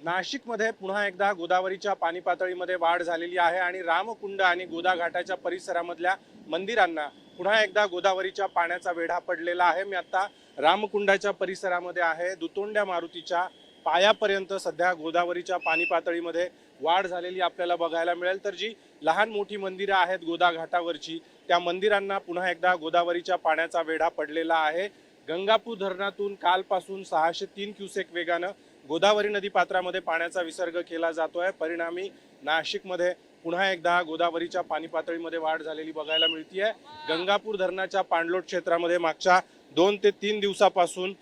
नाशिकमध्ये पुन्हा एकदा गोदावरीच्या पाणी पातळीमध्ये वाढ झालेली आहे आणि रामकुंड आणि गोदा घाटाच्या परिसरामधल्या मंदिरांना पुन्हा एकदा गोदावरीच्या पाण्याचा वेढा पडलेला आहे। मी आता रामकुंडाच्या परिसरामध्ये आहे। दुतोंड्या मारुतीच्या पायापर्यंत सध्या गोदावरीच्या पाणी पातळीमध्ये वाढ झालेली आपल्याला बघायला मिळेल। तर जी लहान मोठी मंदिरं आहेत गोदा घाटावरची त्या मंदिरांना पुन्हा एकदा गोदावरीच्या पाण्याचा वेढा पडलेला आहे। गंगापूर धरणातून कालपासून 603 क्युसेक वेगानं गोदावरी नदी पात्रामध्ये पाण्याचा विसर्ग केला जातोय। परिणामी नाशिकमध्ये पुन्हा एकदा गोदावरीच्या पाणी पातळीमध्ये वाढ झालेली बघायला मिळतीये। गंगापूर धरणाच्या पाणलोट क्षेत्रामध्ये मागच्या 2 ते 3 दिवसापासून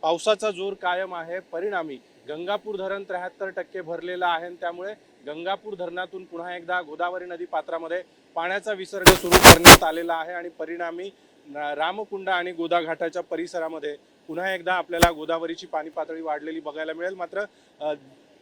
पावसाचा जोर कायम आहे। परिणामी गंगापूर धरण 73% भरलेलं आहे। त्यामुळे गंगापूर धरणातून पुन्हा एकदा गोदावरी नदी पात्रामध्ये पाण्याचा विसर्ग सुरू करण्यात आलेला आहे आणि परिणामी रामकुंड आणि गोदा घाटाच्या परिसरामध्ये पुन्हा एकदा आपल्याला गोदावरीची पाणी पातळी वाढलेली बघायला मिळेल। मात्र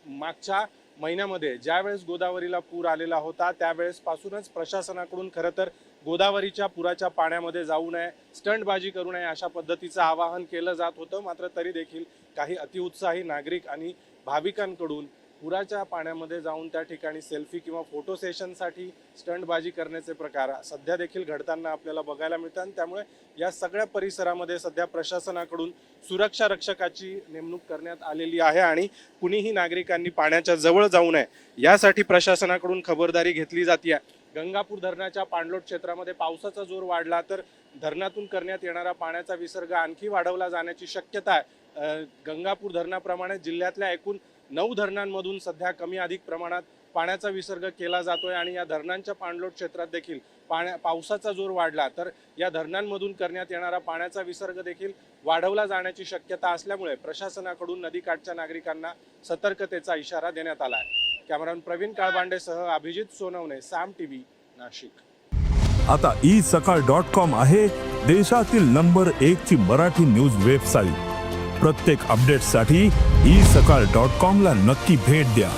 मागच्या महिन्यामध्ये ज्यावेळेस गोदावरीला पूर आलेला होता त्यावेळेस पासूनच प्रशासनाकडून खरं तर गोदावरीच्या पुराच्या पाण्यामध्ये जाऊ नये, स्टंटबाजी करू नये अशा पद्धतीचं आवाहन केलं जात होतं। मात्र तरी देखील काही अतिउत्साही नागरिक आणि भाविकांकडून पुराच्या पाण्यामध्ये जाऊन त्या ठिकाणी सेल्फी किंवा फोटो सेशनसाठी स्टंटबाजी करण्याचे प्रकार सध्या देखील घडताना आपल्याला बघायला मिळतात। त्यामुळे या सगळ्या परिसरामध्ये सध्या प्रशासनाकडून सुरक्षा रक्षकाची नेमणूक करण्यात आलेली आहे आणि कुणीही नागरिकांनी पाण्याच्या जवळ जाऊ नये यासाठी प्रशासनाकडून खबरदारी घेतली जाते। गंगापूर धरणाच्या पाणलोट क्षेत्रामध्ये पावसाचा जोर वाढला तर धरणातून करण्यात येणारा पाण्याचा विसर्ग आणखी वाढवला जाण्याची शक्यता आहे। गंगापूर धरणाप्रमाणे जिल्ह्यातल्या एकूण 9 धरणांमधून सध्या कमी अधिक प्रमाणात पाण्याचा विसर्ग केला जातोय आणि या धरणांच्या पाणलोट क्षेत्रात देखील पावसाचा जोर वाढला तर या धरणांमधून करण्यात येणारा पाण्याचा विसर्ग देखील वाढवला जाण्याची शक्यता असल्यामुळे प्रशासनाकडून नदीकाठच्या नागरिकांना सतर्कतेचा इशारा देण्यात आला आहे। कॅमेरामन प्रवीण काळबांडेसह अभिजित सोनवणे, साम टीव्ही, नाशिक। आता isakal.com आहे देशातील नंबर 1 ची मराठी न्यूज वेबसाईट। प्रत्येक अपडेटसाठी isakal.com ला नक्की भेट द्या।